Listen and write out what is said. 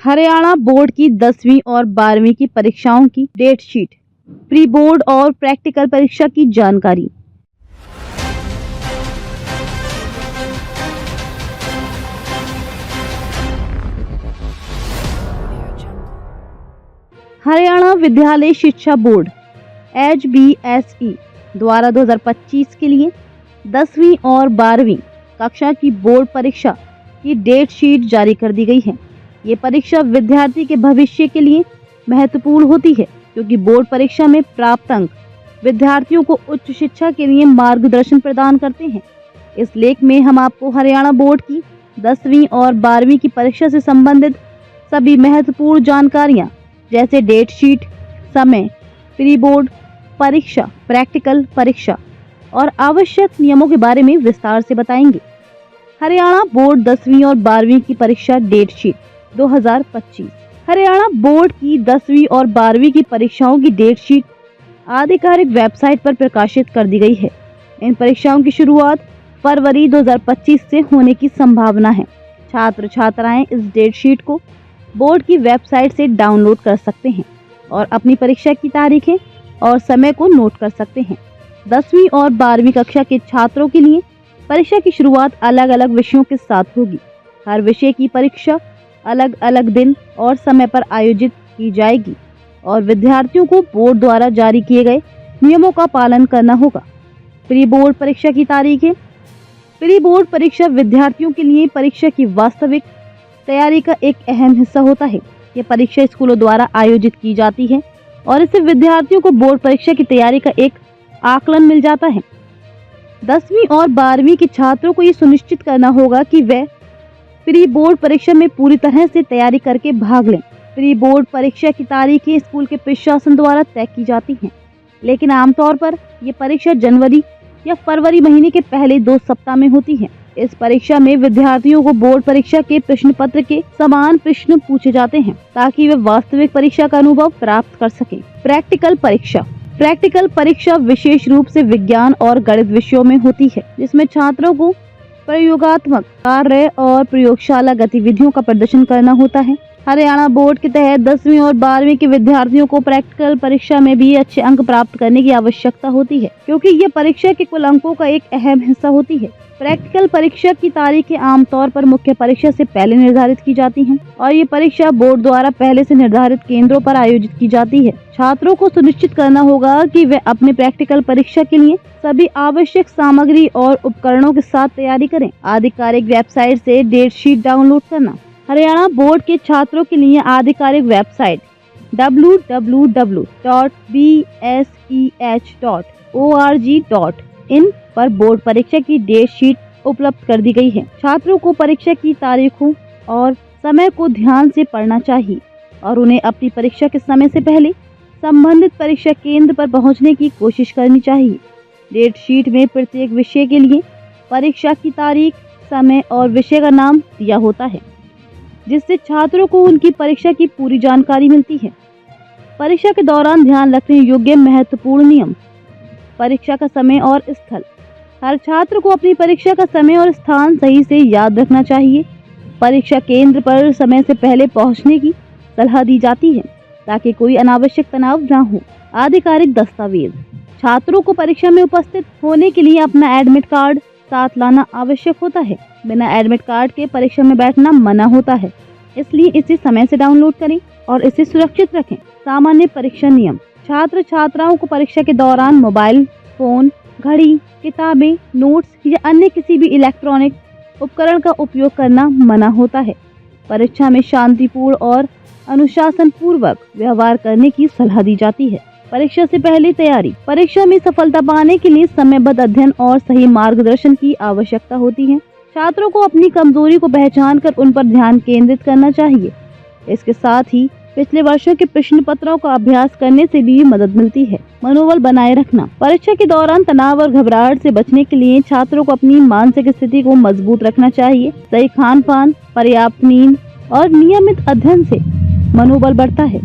Haryana board की 10वीं और 12वीं की परीक्षाओं की डेट शीट, प्री बोर्ड और प्रैक्टिकल परीक्षा की जानकारी। हरियाणा विद्यालय शिक्षा बोर्ड HBSE द्वारा 2025 के लिए 10वीं और 12वीं कक्षा की बोर्ड परीक्षा की डेट शीट जारी कर दी गई है। ये परीक्षा विद्यार्थी के भविष्य के लिए महत्वपूर्ण होती है, क्योंकि बोर्ड परीक्षा में प्राप्त अंक विद्यार्थियों को उच्च शिक्षा के लिए मार्गदर्शन प्रदान करते हैं। इस लेख में हम आपको हरियाणा बोर्ड की 10वीं और 12वीं की परीक्षा से संबंधित सभी महत्वपूर्ण जानकारियां, जैसे डेट शीट, समय, प्री बोर्ड परीक्षा, प्रैक्टिकल परीक्षा और आवश्यक नियमों के बारे में विस्तार से बताएंगे। हरियाणा बोर्ड 10वीं और 12वीं की परीक्षा डेट शीट 2025। हरियाणा बोर्ड की 10वीं और 12वीं की परीक्षाओं की डेट शीट आधिकारिक वेबसाइट पर प्रकाशित कर दी गई है। इन परीक्षाओं की शुरुआत फरवरी 2025 से होने की संभावना है। छात्र छात्राएं इस डेट शीट को बोर्ड की वेबसाइट से डाउनलोड कर सकते हैं और अपनी परीक्षा की तारीखें और समय को नोट कर सकते हैं। 10वीं और 12वीं कक्षा के छात्रों के लिए परीक्षा की शुरुआत अलग अलग विषयों के साथ होगी। हर विषय की परीक्षा अलग अलग दिन और समय पर आयोजित की जाएगी और विद्यार्थियों को बोर्ड द्वारा जारी किए गए नियमों का पालन करना होगा। प्री बोर्ड परीक्षा की तारीखें। प्री बोर्ड परीक्षा विद्यार्थियों के लिए परीक्षा की वास्तविक तैयारी का एक अहम हिस्सा होता है। ये परीक्षा स्कूलों द्वारा आयोजित की जाती है और इससे विद्यार्थियों को बोर्ड परीक्षा की तैयारी का एक आकलन मिल जाता है। 10वीं और 12वीं के छात्रों को ये सुनिश्चित करना होगा कि वे प्री बोर्ड परीक्षा में पूरी तरह से तैयारी करके भाग लें। प्री बोर्ड परीक्षा की तारीखें स्कूल के प्रशासन द्वारा तय की जाती हैं, लेकिन आमतौर पर ये परीक्षा जनवरी या फरवरी महीने के पहले 2 सप्ताह में होती है। इस परीक्षा में विद्यार्थियों को बोर्ड परीक्षा के प्रश्न पत्र के समान प्रश्न पूछे जाते हैं, ताकि वे वास्तविक परीक्षा का अनुभव प्राप्त कर सकें। प्रैक्टिकल परीक्षा। प्रैक्टिकल परीक्षा विशेष रूप से विज्ञान और गणित विषयों में होती है, जिसमें छात्रों को प्रयोगात्मक कार्य और प्रयोगशाला गतिविधियों का प्रदर्शन करना होता है। हरियाणा बोर्ड के तहत 10वीं और 12वीं के विद्यार्थियों को प्रैक्टिकल परीक्षा में भी अच्छे अंक प्राप्त करने की आवश्यकता होती है, क्योंकि ये परीक्षा के कुल अंकों का एक अहम हिस्सा होती है। प्रैक्टिकल परीक्षा की तारीखें आमतौर पर मुख्य परीक्षा से पहले निर्धारित की जाती हैं और ये परीक्षा बोर्ड द्वारा पहले से निर्धारित केंद्रों पर आयोजित की जाती है। छात्रों को सुनिश्चित करना होगा कि वे अपने प्रैक्टिकल परीक्षा के लिए सभी आवश्यक सामग्री और उपकरणों के साथ तैयारी करें। आधिकारिक वेबसाइट से डेट शीट डाउनलोड करना। हरियाणा बोर्ड के छात्रों के लिए आधिकारिक वेबसाइट www.bseh.org.in पर बोर्ड परीक्षा की डेट शीट उपलब्ध कर दी गई है। छात्रों को परीक्षा की तारीखों और समय को ध्यान से पढ़ना चाहिए और उन्हें अपनी परीक्षा के समय से पहले संबंधित परीक्षा केंद्र पर पहुंचने की कोशिश करनी चाहिए। डेट शीट में प्रत्येक विषय के लिए परीक्षा की तारीख, समय और विषय का नाम दिया होता है, जिससे छात्रों को उनकी परीक्षा की पूरी जानकारी मिलती है। परीक्षा के दौरान ध्यान रखने योग्य महत्वपूर्ण नियम। परीक्षा का समय और स्थल। हर छात्र को अपनी परीक्षा का समय और स्थान सही से याद रखना चाहिए। परीक्षा केंद्र पर समय से पहले पहुंचने की सलाह दी जाती है, ताकि कोई अनावश्यक तनाव न हो। आधिकारिक दस्तावेज। छात्रों को परीक्षा में उपस्थित होने के लिए अपना एडमिट कार्ड साथ लाना आवश्यक होता है। बिना एडमिट कार्ड के परीक्षा में बैठना मना होता है, इसलिए इसे समय से डाउनलोड करें और इसे सुरक्षित रखें। सामान्य परीक्षा नियम। छात्र छात्राओं को परीक्षा के दौरान मोबाइल फोन, घड़ी, किताबें, नोट्स या अन्य किसी भी इलेक्ट्रॉनिक उपकरण का उपयोग करना मना होता है। परीक्षा में शांतिपूर्ण और अनुशासन पूर्वक व्यवहार करने की सलाह दी जाती है। परीक्षा से पहले तैयारी। परीक्षा में सफलता पाने के लिए समयबद्ध अध्ययन और सही मार्गदर्शन की आवश्यकता होती है। छात्रों को अपनी कमजोरी को पहचान कर उन पर ध्यान केंद्रित करना चाहिए। इसके साथ ही पिछले वर्षों के प्रश्न पत्रों का अभ्यास करने से भी मदद मिलती है। मनोबल बनाए रखना। परीक्षा के दौरान तनाव और घबराहट से बचने के लिए छात्रों को अपनी मानसिक स्थिति को मजबूत रखना चाहिए। सही खान पान, पर्याप्त नींद और नियमित अध्ययन से मनोबल बढ़ता है।